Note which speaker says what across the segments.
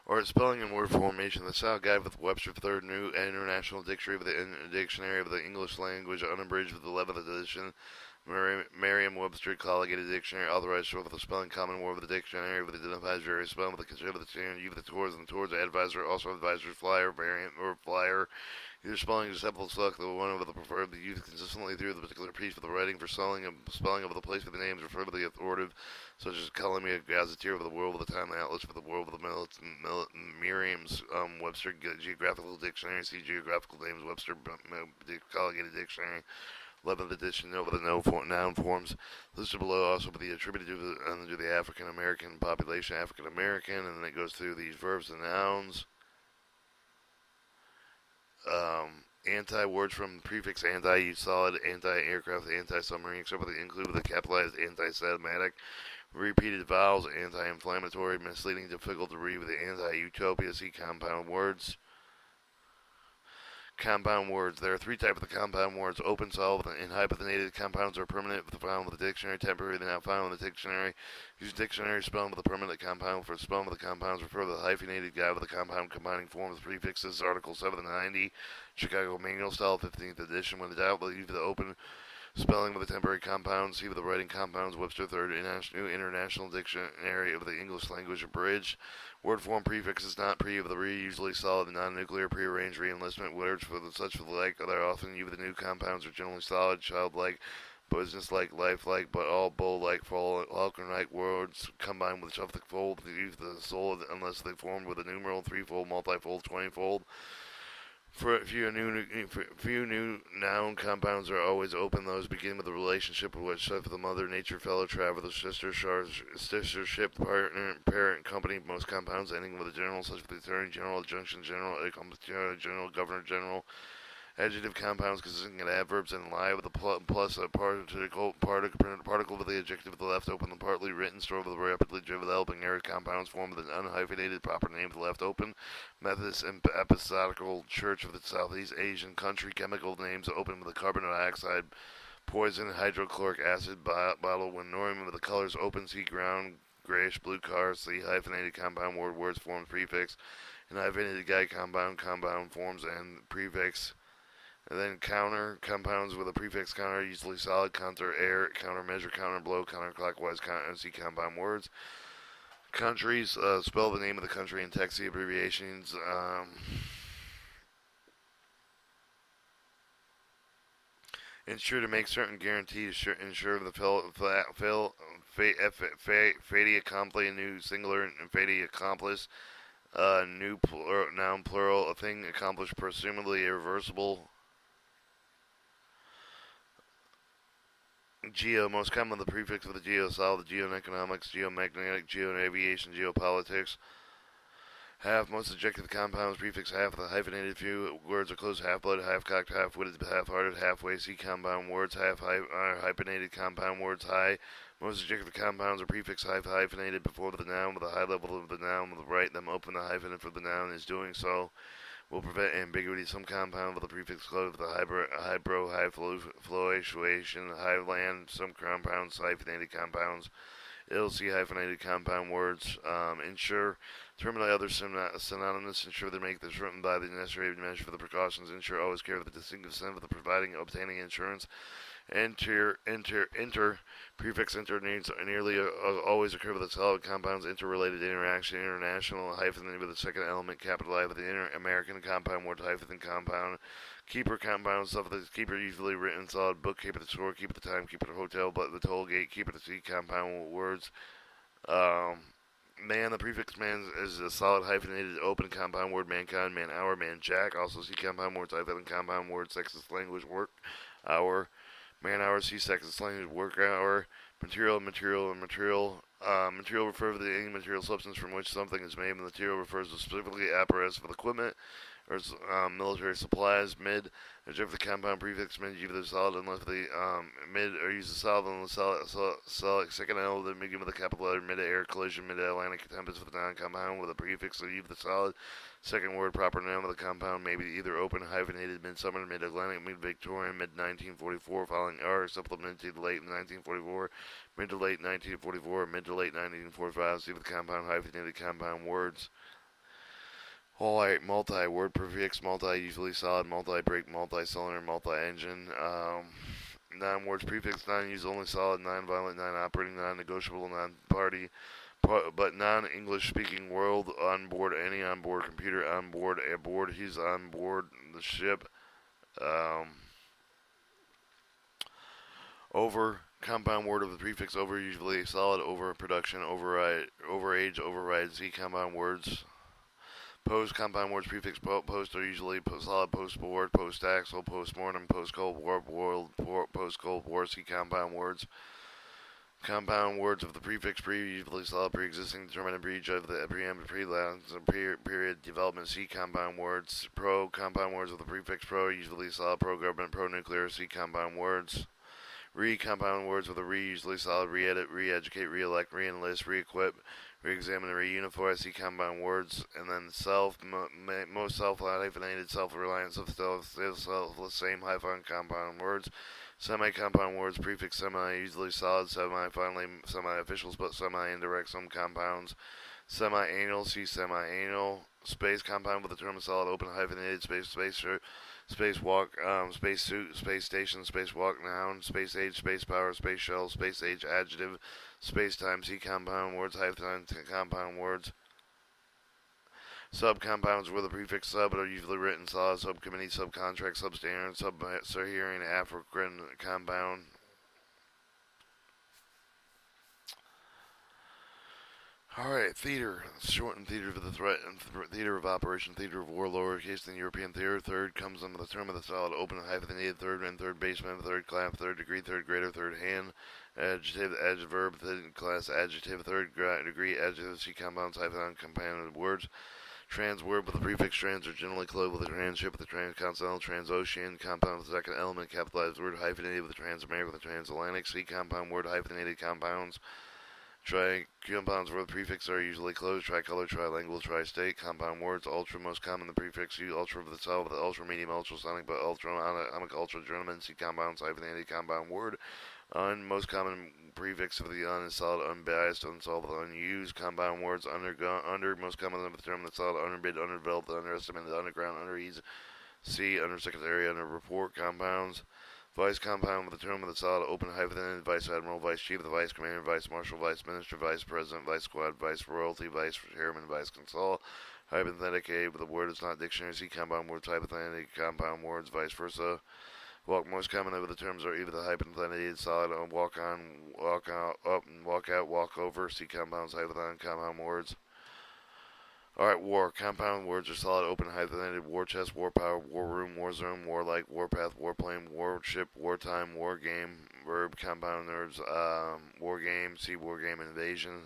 Speaker 1: Art spelling and word formation. The Style Guide with Webster Third New International Dictionary of the Dictionary of the English Language, unabridged with the 11th edition. Merriam-Webster Collocated Dictionary, authorized short of the spelling common word of the dictionary, with identifies various spelling with the consider of the standard, you the tours and the tours advisor, also advisor, flyer, variant, or flyer. Either spelling is simple, select the one of the preferred, the used consistently through the particular piece for the writing, for spelling of the place for the names, refer to the authoritative, such as Columbia Gazetteer of the World of the Time, the Atlas for the World of the Merriam's Webster Geographical Dictionary, see Geographical Names Webster Collocated Dictionary. 11th edition over the noun forms listed below, also be attributed to the African American population, African American, and then it goes through these verbs and nouns. Anti-words from prefix anti, use solid, anti-aircraft, anti-submarine, except for the include with the capitalized anti-Semitic. Repeated vowels, anti-inflammatory, misleading, difficult to read with the anti-utopia, see compound words. Compound words. There are three types of the compound words: open, solid, and hyphenated. Compounds are permanent with the found with the dictionary. Temporary, they're not found with the dictionary. Use dictionary spelling with the permanent compound. For spelling with the compounds, refer to the hyphenated guide with the compound combining forms, prefixes. Article 790, Chicago Manual Style, 15th edition. When in doubt, use the open spelling with the temporary compounds. See with the writing compounds. Webster Third New International Dictionary of the English Language Abridged. Word form prefixes not pre of the re, usually solid and non-nuclear, prearranged reenlistment words for the such for the like. They are often used with the new compounds are generally solid, childlike, business-like, lifelike, but all bull-like, falcon-like words combined with shuffle fold. Use the soul unless they formed with a numeral, threefold, multifold, 20-fold. For few new noun compounds are always open. Those begin with a relationship with which such the mother, nature, fellow traveler, sistership, partner, parent, company. Most compounds ending with a general, such as the attorney general, adjunction general, general, governor general. Adjective compounds consisting of adverbs and lie with a plus a particle with the adjective of the left open, the partly written story with the rapidly developing area compounds formed with an unhyphenated proper name of the left open. Methodist and Episcopal Church of the Southeast Asian country. Chemical names open with the carbon dioxide, poison, hydrochloric acid bottle. When normal with the colors open, see ground, grayish blue car. See hyphenated compound words forms prefix. And hyphenated guide compound forms and prefix. And then counter compounds with a prefix counter, usually solid, counter air, counter measure, counter blow, counterclockwise, see compound words. Countries, spell the name of the country and text the abbreviations. Ensure to make certain guarantees. Ensure the fait accompli, new singular, and fait accomplice, new noun plural, a thing accomplished presumably irreversible. Geo, most common the prefix of the geosolid, the geoeconomics, geomagnetic, geoaviation, geopolitics. Half, most adjective compounds, prefix half, the hyphenated few words are close, half-blooded, half-cocked, half-witted, half-hearted, halfway, see compound words, hyphenated compound words, high. Most adjective compounds are prefix hyphenated before the noun with a high level of the noun with the right them open the hyphen for the noun is doing so. Will prevent ambiguity. Some compound with a prefix closed with a high fluctuation, high land. Some compounds, hyphenated compounds. LC hyphenated compound words. Ensure. Terminally other synonymous. Ensure they make this written by the necessary measure for the precautions. Ensure always care for the distinctive sense of the providing obtaining insurance. Enter, prefix enter needs nearly always occur with the solid compounds, interrelated interaction, international, hyphen with the second element, capital I with the American compound word, hyphen compound, keeper compound, stuff with the keeper usually written solid, bookkeeper the store, keeper the time, keeper the hotel, but the toll gate, keeper the sea compound words, man, the prefix man is a solid hyphenated open compound word, mankind, man hour, man jack, also see compound words, hyphen compound word, sexist language, work, hour, man hour, C-sex, language, work hour, material. Material refers to any material substance from which something is made. Material refers to specifically apparatus for the equipment or military supplies. Mid, adjective the compound prefix mid, either solid unless the mid or use the solid unless solid second element begin with a capital letter. Mid-air collision, mid-Atlantic tempest with the non-compound with a prefix. So use the solid. Second word, proper noun of the compound may be either open, hyphenated, midsummer, mid-Atlantic, mid-Victorian, mid-1944, following R, supplemented late 1944, mid to late 1944, mid to late 1945. See with compound, hyphenated compound words. Alright, multi, word prefix, multi, usually solid, multi-break, multi-cylinder, multi-engine. Non-words prefix, non-use, only solid, non-violent, non-operating, non-negotiable, non-party, but non-English speaking world, on board, any on board computer, on board, aboard, he's on board the ship. Um, Over, compound word of the prefix over, usually solid, over, production, override, overage, override, Z compound words. Post, compound words prefix post are usually solid, post board, post axle, post mortem, post cold war, world, post cold war, C compound words. Compound words of the prefix pre, usually solid, pre-existing, determinate breach of the preamble, pre-last, period, development, C compound words. Pro, compound words of the prefix pro, usually solid, pro-government, pro-nuclear, C compound words. Re-compound words with a re, usually solid, re-edit, re-educate, re-elect, re-enlist, re-equip, re-examine, re-unify, see compound words, and then self, most self-hyphenated, self-reliant, self-selfless, same hyphen compound words, semi-compound words, prefix semi, usually solid, semi, finally semi-officials, but semi-indirect, some compounds, semi-anal, see semi-anal, space compound with the term solid, open hyphenated, space walk, space suit, space station, space walk noun, space age, space power, space shell, space age adjective, space time, C compound words, hyphen compound words. Subcompounds where the prefix sub are usually written solid, subcommittee, subcontract, substandard, sub-Saharan African compound. Alright, theater. Shortened theater of the threat and theater of operation, theater of war, lowercase than European theater. Third comes under the term of the solid, open, hyphenated, third and third baseman, third class, third degree, third grader, third hand. Adjective, adverb, third class, adjective, third degree, adjective, C compounds, hyphen, compounded words. Trans word with the prefix trans are generally clothed with a transship with the transcontinental, transocean, compound with the second element, capitalized word, hyphenated with the transamerican, with the transatlantic, C compound word, hyphenated compounds. Compounds where the prefix are usually closed, tricolor, trilingual, tri-state. Compound words, ultra, most common, the prefix U, ultra of the cell, with the ultra, medium, ultrasonic, but ultra-atomic, ultra-German, C compounds, hyphenated compound word. Most common prefix of the is solid, unbiased, unsolved, unused. Compound words, under, most common of the term, the solid, underbid, underdeveloped, underestimated, underground, underease. C, undersecretary, under report. Compounds. Vice compound with the term of the solid, open hyphenated, vice admiral, vice chief, the vice commander, vice marshal, vice minister, vice president, vice squad, vice royalty, vice chairman, vice consul. Hypothetic A with the word is not dictionary. C compound words, hypothetic compound words, vice versa. Walk most commonly with the terms are either the hypothenated solid, walk on, walk out, up and walk out, walk over. See compounds, hypothetic compound words. Alright, war. Compound words are solid, open, hyphenated, war chest, war power, war room, war zone, warlike, warpath, warplane, warship, wartime, war game, verb, compound verbs, war game, see war game, invasion.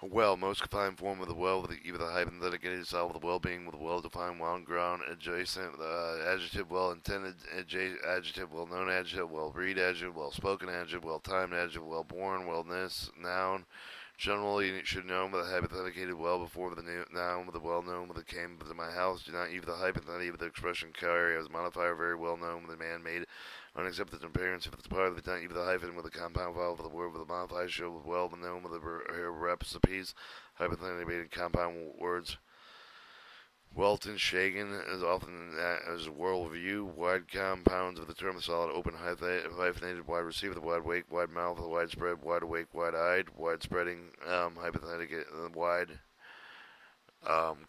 Speaker 1: A well, most confined form of the well with either the hypotheticated solid with the well being with a well-defined, wound-ground, adjacent, adjective, well intended, adjective, well known adjective, well read adjective, well spoken adjective, well timed adjective, well born, wellness, noun. Generally, you should know with the hypotheticated well before the noun with the well known with the came to my house. Do not use the hypothetical with the expression carry as modifier very well known with the man made unaccepted appearance if it's part of the don't use the hyphen with the compound vowel with the word with the modifier show with well known with the recipes hypothetically compound words. Welton Shagan is often as a worldview, wide compounds of the term solid, open hyphenated, wide receiver, the wide wake, wide mouth, the widespread, wide awake, wide eyed, wide spreading, hypothetical, wide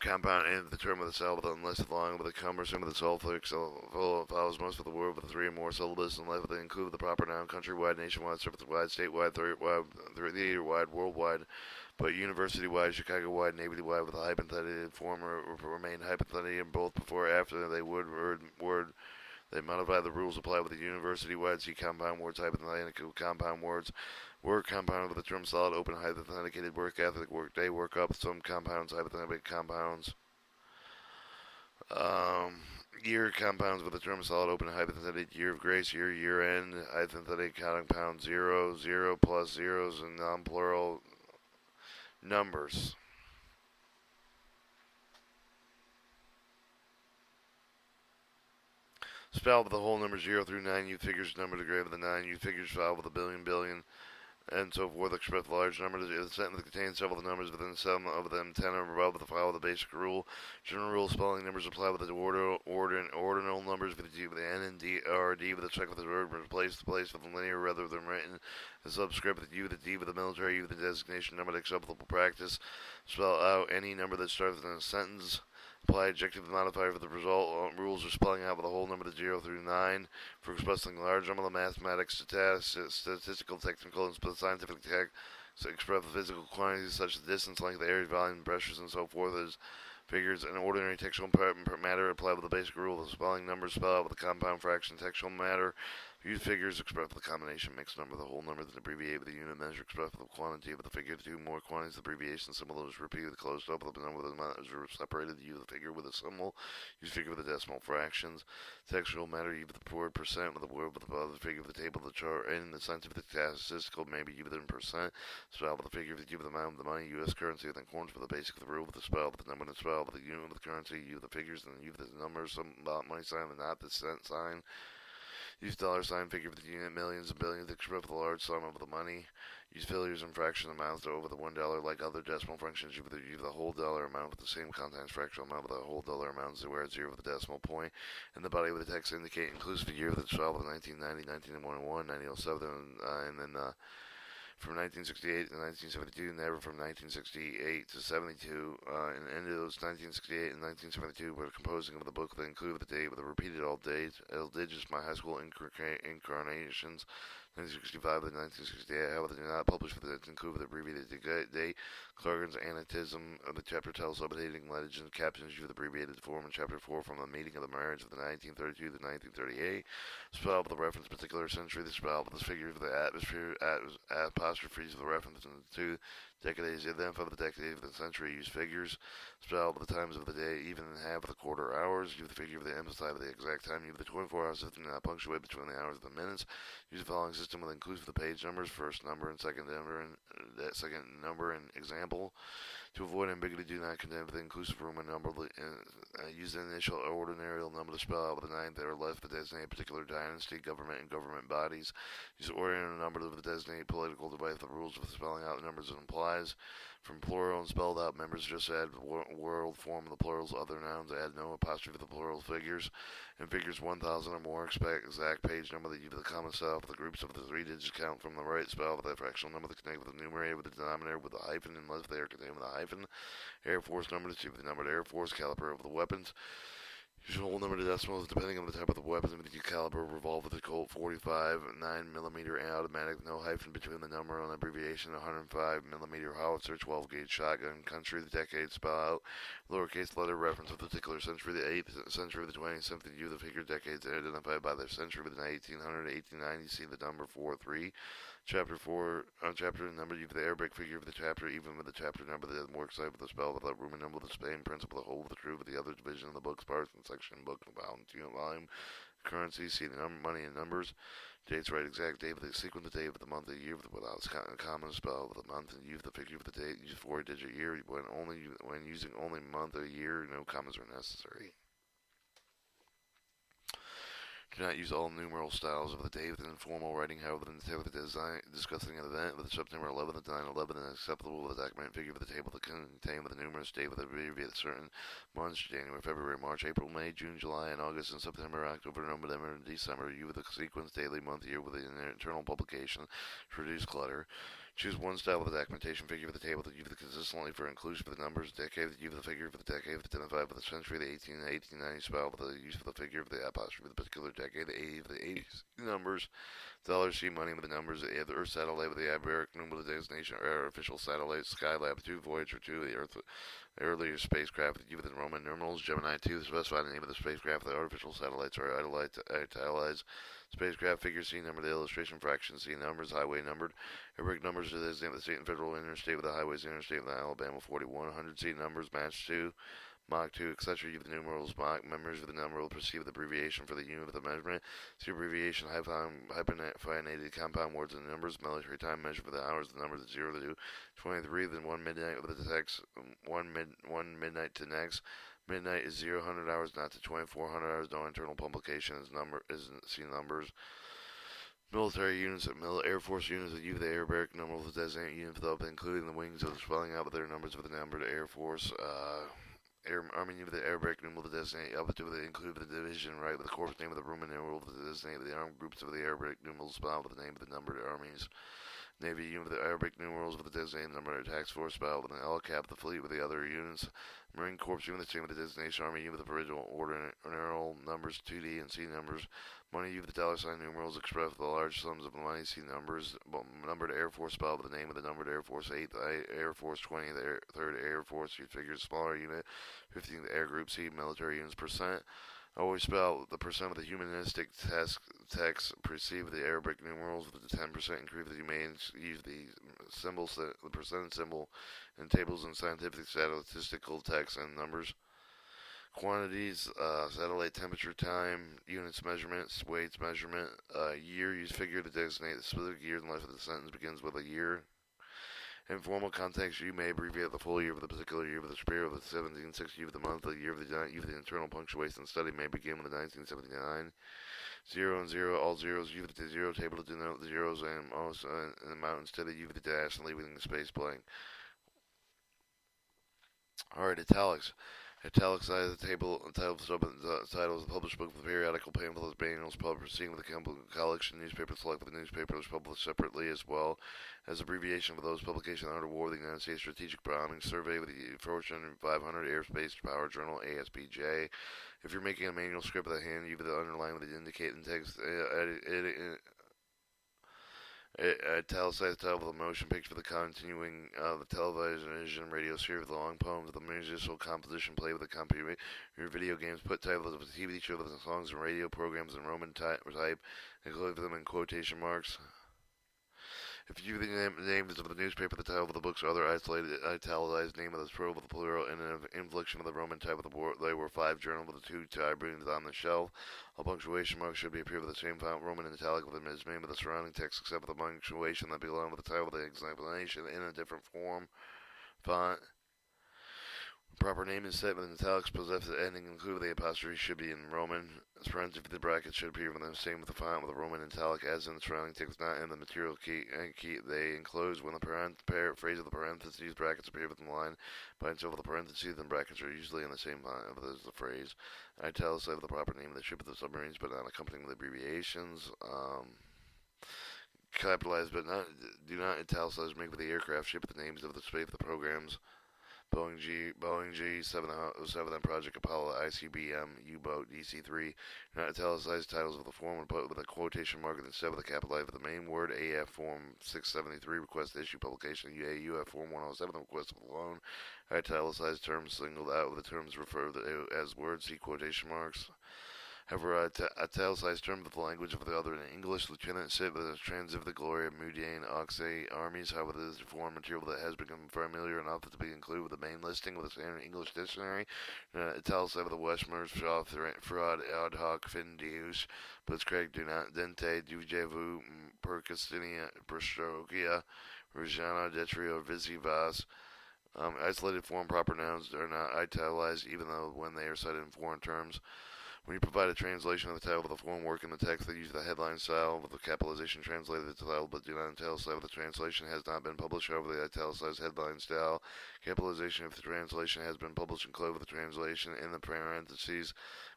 Speaker 1: compound end of the term of the cell with unless long with a cumbersome with a sulfuric follows most of the word with three or more syllables and left with include the proper noun countrywide, nationwide, surface-wide, statewide, theater-wide, worldwide, but university-wide, Chicago-wide, Navy-wide with a hypothetical form or remain hypothetical in both before or after they would word. They modify the rules apply with the university-wide. See compound words, hypothetical compound words. Word compound with the term solid, open, hypotheticated, work ethic, work day, work up. Some compounds, hypothetical compounds. Year compounds with the term solid, open, hypothetical, year of grace, year end, hypothetical compound, zero, zero plus zeros, and non-plural numbers. Spelled with the whole number 0 through 9, you figures number to grade with a 9, you figures spelled with a billion, and so forth, express large numbers. If the sentence contains several of the numbers within some of them 10 or above, the follow the basic rule. General rule: spelling numbers apply with the ordinal numbers with the N and D or D with the check with the word replace the place with the linear rather than written. The subscript with U, the D with the military, U with the designation number, the acceptable practice. Spell out any number that starts within a sentence. Apply adjective modifier for the result. Rules are spelling out with a whole number of 0 through 9 for expressing large number of mathematics, statistical, technical, and scientific text. So express physical quantities such as distance, length, area, volume, pressures, and so forth as figures. In ordinary textual matter apply with the basic rule of spelling numbers spell out with a compound fraction textual matter. Use figures express with a combination mixed number, the whole number, then abbreviate with a unit measure expressed with a quantity of the figure. Two more quantities, the abbreviation symbol is repeated, closed up, the number of the amount is separated. Use the figure with a symbol. Use figure with the decimal fractions. Textual matter, use the word percent with the word with the figure of the table, the chart, and the scientific statistical, maybe use in percent. Spell with the figure with the amount of the money, U.S. currency, then corns with the basic of the rule with the spell, with the number and the spell, with the unit with the currency, use the figures, and use the numbers, some about money sign, and not the cent sign. Use dollar sign figure for the unit, millions and billions, express the large sum of the money. Use figures and fraction amounts over the $1 like other decimal functions. Use the whole dollar amount with the same contents fractional amount with the whole dollar amount where it's 0 with the decimal point. In the body with the text indicate inclusive year with the 12 of 1990, 1901, 1907, and then from 1968 to 1972, never from 1968 to 72, and the end of those 1968 and 1972 were composing of the book that included the date with the repeated all digits, my high school incarnations, 1965 to 1968, however, they did not publish for the include the abbreviated date. Clark's Anarchism of the chapter tells subheading legends captions you the abbreviated form in chapter 4 from the meeting of the marriage of the 1932 to 1938. Spell with the reference particular century, the spell with the figure of the atmosphere, apostrophes of the reference in the two decades, identify the decade of the century, use figures, spell with the times of the day, even and half of the quarter hours, use the figure of the emphasize of the exact time, use the 24 hours system not punctuate between the hours and the minutes, use the following system with inclusive the page numbers, first number and second number and example. To avoid ambiguity, do not condemn the inclusive Roman number. Use the initial ordinary number to spell out with the ninth or left to designate a particular dynasty, government, and government bodies. Use the ordinary number to designate political device. The rules of spelling out the numbers it implies. From plural and spelled out members, just add world form of the plurals. Other nouns, add no apostrophe to the plural figures. In figures 1,000 or more, expect exact page number that use the common cell for the groups of the three digits count from the right. Spell with the fractional number that connect with the numerator with the denominator with the hyphen unless they are contained with a hyphen. Air Force number to see the number of Air Force caliber of the weapons. Use a whole number of decimals depending on the type of the weapons with the caliber. Revolver with the Colt 45, 9mm automatic, no hyphen between the number and abbreviation. 105mm howitzer, 12 gauge shotgun. Country, the decade spell out. Lowercase letter reference of the particular century, the 8th century, the 20th century. Use the figure decades identified by their century within 1800 to 1890. See the number 43. Chapter 4, chapter number, you have the Arabic figure of the chapter, even with the chapter number that is more excited with the spell of the Roman number, the Spain principle, the whole of the truth of the other division of the book's parts and section, book, volume, unit, volume, currency, see the number, money, and numbers. Dates, right, exact date with the sequence, the date of the month, the year, without common spell of the month, and use the figure of the date, use 4-digit year, when using only month or year, no commas are necessary. Do not use all numeral styles of the day with informal writing, however, in the table of the design discussing an event with September 11th to 9/11 and acceptable with the document figure of the table that contain with the numerous date with the abbreviated certain months, January, February, March, April, May, June, July, and August, and September, October, November, and December. You with the sequence, daily, month, year with an internal publication to reduce clutter. Choose one style of the documentation figure of the table that you the consistently for inclusion of the numbers, decade that you the figure of the decade identified with the century, the 1890 spell with the use of the figure of the apostrophe of the particular decade, the 80 of the 80s numbers, dollar C money with the numbers, the Earth satellite with the Iberic number of the designation, or artificial satellite, Skylab 2, Voyager 2, the Earth earlier spacecraft with you with the Roman numerals, Gemini 2, the specified name of the spacecraft, the artificial satellites are italized. Spacecraft figure C number, the illustration fraction C numbers, highway numbered. Arabic numbers to the name of the state and federal interstate with the highways interstate with the Alabama 41. 100 C numbers, match 2, Mach 2, etc. You have the numerals, Mach, members of the number will perceive the abbreviation for the unit of the measurement. See abbreviation, hyphenated compound words and numbers, military time measure for the hours, the numbers of 0 to 23, then 1 midnight with the text, 1 midnight to next. Midnight is 0, 100 hours, not to 2400 hours. No internal publication is see numbers. Military units and Air Force units that use the aircraft numerals as designated units, including the wings, of spelling out with their numbers of the numbered Air Force. Army name of the aircraft numeral to designate up to the include the division, right, with the corps name of the Roman numeral to designate the armed groups of the aircraft numerals spelled with the name of the numbered armies. Navy unit with the Arabic numerals with the designated number of task force spelled with an L cap, the fleet with the other units. Marine Corps unit the same with the designation. Army unit with the original ordinal numbers, 2D and C numbers. Money unit with the dollar sign numerals expressed with the large sums of money, C numbers. Numbered Air Force spelled with the name of the numbered Air Force, 8th Air Force, 20th 3rd Air Force, figures smaller unit, 15th Air Group, C military units percent. Always spell the percent of the humanistic text precede the Arabic numerals with the 10% increase that you may use the symbols, the percentage symbol in tables and scientific statistical text and numbers. Quantities, satellite temperature, time, units measurements, weights measurement, year, use figure to designate the specific year unless the sentence begins with a year. In formal context, you may abbreviate the full year of the particular year of the spirit of the 1760 of the month, the year of the giant, the internal punctuation study may begin with the 1979. 0 and 0, all zeros, use the zero table to denote the zeros and also in the amount instead of use the dash and leaving the space blank. Alright, italics. Italicize the table and titles of the published book, the periodical pamphlets, manuals, proceeding with the collection, newspapers, select with the newspapers published separately, as well as abbreviation for those publications under war of the United States Strategic Bombing Survey with the Fortune 500 Airspace Power Journal, ASPJ. If you're making a manual script with a hand, you the underline with the indicating text, italicized title of the motion picture for the continuing the television radio series, the long poems, the musical composition play with the computer, your video games, put titles of the TV shows, the songs and radio programs in Roman type, include them in quotation marks. If you the names of the newspaper, the title of the books, or other isolated italicized name of the scroll with the plural and an inflection of the Roman type of the board, they were 5 journal with the 2 tribunes on the shelf. A punctuation mark should be appear with the same font, Roman and italic, with the name of the surrounding text, except for the punctuation that belong with the title of the explanation in a different form, font. Proper name is set with an italics possessive ending, including the apostrophe should be in Roman. Parentheses, the brackets should appear with the same with the font with the Roman italic as in the surrounding text, not in the material key they enclose. When the phrase of the parentheses brackets appear within the line by itself, the parentheses and brackets are usually in the same font as the phrase. Italicize the proper name of the ship of the submarines, but not accompanying with abbreviations. Capitalize, but do not italicize. Make with the aircraft ship the names of the space of the programs. Boeing G707 and Project Apollo, ICBM, U-boat, DC-3, not italicized titles of the form but with a quotation mark instead of the capitalized with the main word. AF Form 673 request to issue publication. UF Form 107 request of the loan. Italicized terms singled out with the terms referred to as words. See quotation marks. However, italicized term of the language of the other in English. Lieutenant Sit with the transit of the glory of Mudian Oxay armies. However, this is foreign material that has become familiar enough to be included with the main listing with the standard English dictionary. Italicized with the Westmers, fraud, ad hoc, fin deus, blitzkrieg, do not, dente, dujevu, percussinia, prostrokia, regina, detrio, visivas. Isolated form proper nouns are not italicized even though when they are cited in foreign terms. When you provide a translation of the title of the form work in the text, they use the headline style with the capitalization translated to the title, but do not italicize if the translation has not been published. However, the italicized headline style capitalization if the translation has been published include with the translation in the parentheses.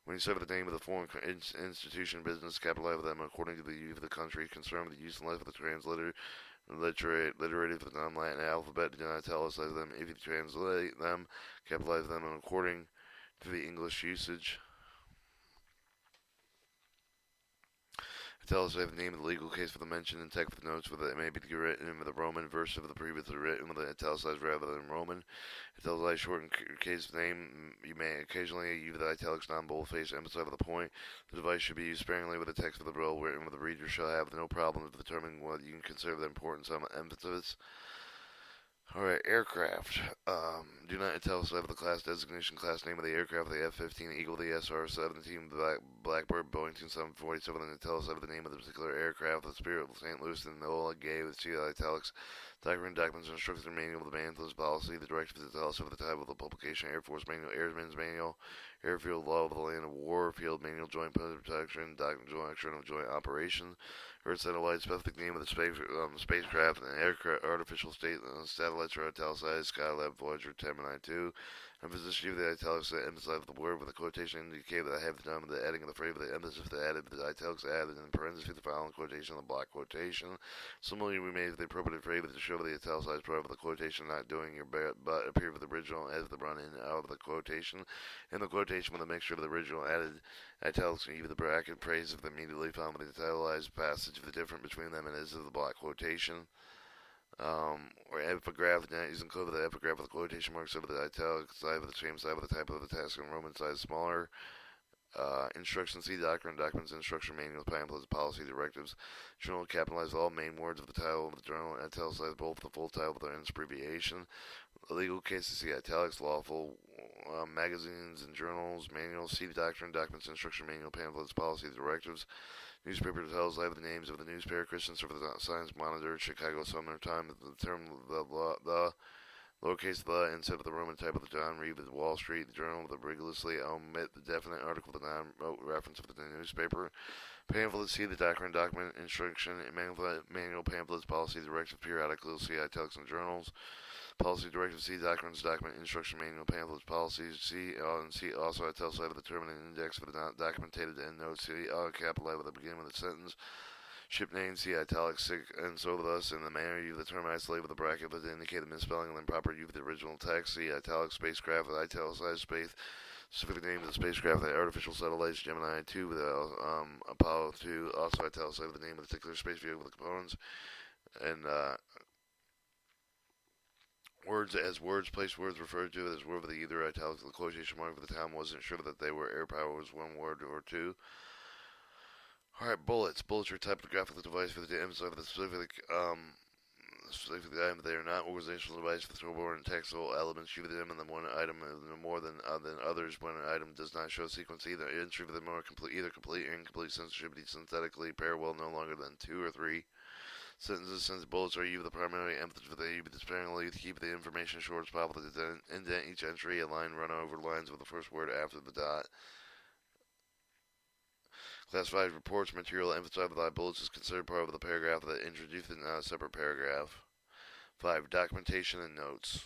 Speaker 1: When you say the name of the foreign institution, business, capitalize them according to the use of the country concerned with the use and life of the translator. Literated with the non-Latin alphabet, do not italicize them. If you translate them, capitalize them according to the English usage. Italicize the name of the legal case for the mention in text with notes with it may be written in the Roman verse of the previously written with the italicized rather than Roman. Italicized shortened case name, you may occasionally use the italics non-boldface emphasize the point. The device should be used sparingly with the text of the role written with the reader shall have no problem with determining what you can consider the importance of emphasis. Alright, aircraft. Do not italicize the class designation, class name of the aircraft, the F-15 Eagle, the SR-17, Blackbird, Boeing 747, and italicize the name of the particular aircraft, the Spirit of St. Louis, and Nola Gay with CL italics. Documents and instructions manual, the man's policy, the directive that tells over the title of the publication, Air Force Manual, Airman's Manual, Airfield Law of the Land of War, Field Manual, Joint Protection, Doctrine of Joint Operation, Earth Satellite, specific name of the spacecraft, and aircraft, artificial satellites are italicized, Skylab Voyager 1092. Emphasis of the italics that emphasize the word with a quotation indicate that I have the time of the adding of the phrase with the emphasis the added, the italics added, in parentheses the following quotation, the block quotation. Similarly, we made the appropriate phrase to show the italicized part of the quotation not doing your but appear with the original as the run in out of the quotation. In the quotation with a mixture of the original added italics and even the bracket phrase if immediately found with the italicized passage of the difference between them and is of the block quotation. Or epigraph, not using code with the epigraph with the quotation marks over the italic side of the same side with the type of the task and Roman size smaller. Instruction C document, documents, instruction manuals, pamphlets, policy, directives. Journal capitalize all main words of the title of the journal and italicize both the full title with their abbreviation. Legal cases see italics, lawful magazines and journals, manuals, see doctrine, documents, instruction manual, pamphlets, policy, directives. Newspaper tells live the names of the newspaper, Christian Service Science Monitor, Chicago Summer Time, the term the lowercase the instead of the Roman type of the John Reed with Wall Street, the Journal, the rigorously omit the definite article, the non-reference of the newspaper. Pamphlet, see the document, instruction, manual, pamphlets, policy, directive, periodical, see italics and journals. Policy directive, see documents, document, instruction manual, pamphlets, policies, see and see also italicized with the term and index for the documented end notes, see all capitalized with the beginning of the sentence. Ship name, see italics, and so thus in the manner you the term isolate with a bracket but to indicate the misspelling and then proper use of the original text. See italics spacecraft with italicized space. Specific name of the spacecraft, the artificial satellites, Gemini 2 with Apollo 2, also italicized with the name of the particular space vehicle with the components. And words as words, place words referred to as word with either italics or the quotation mark for the time wasn't sure that they were air power was one word or two. Alright, bullets. Bullets are a typographical device for the emphasize of the specific item. They are not organizational device for throwable and textile elements. Use them in the one item more than others when an item does not show sequence either. Entry for them are complete, either complete or incomplete sentences should be synthetically parallel no longer than 2 or 3 sentences. Since bullets are used the primary emphasis for they sparingly to keep the information short as possible to indent each entry. A line run over lines with the first word after the dot. Classified reports material emphasized by bullets is considered part of the paragraph that introduced it, not a separate paragraph. 5. Documentation and notes.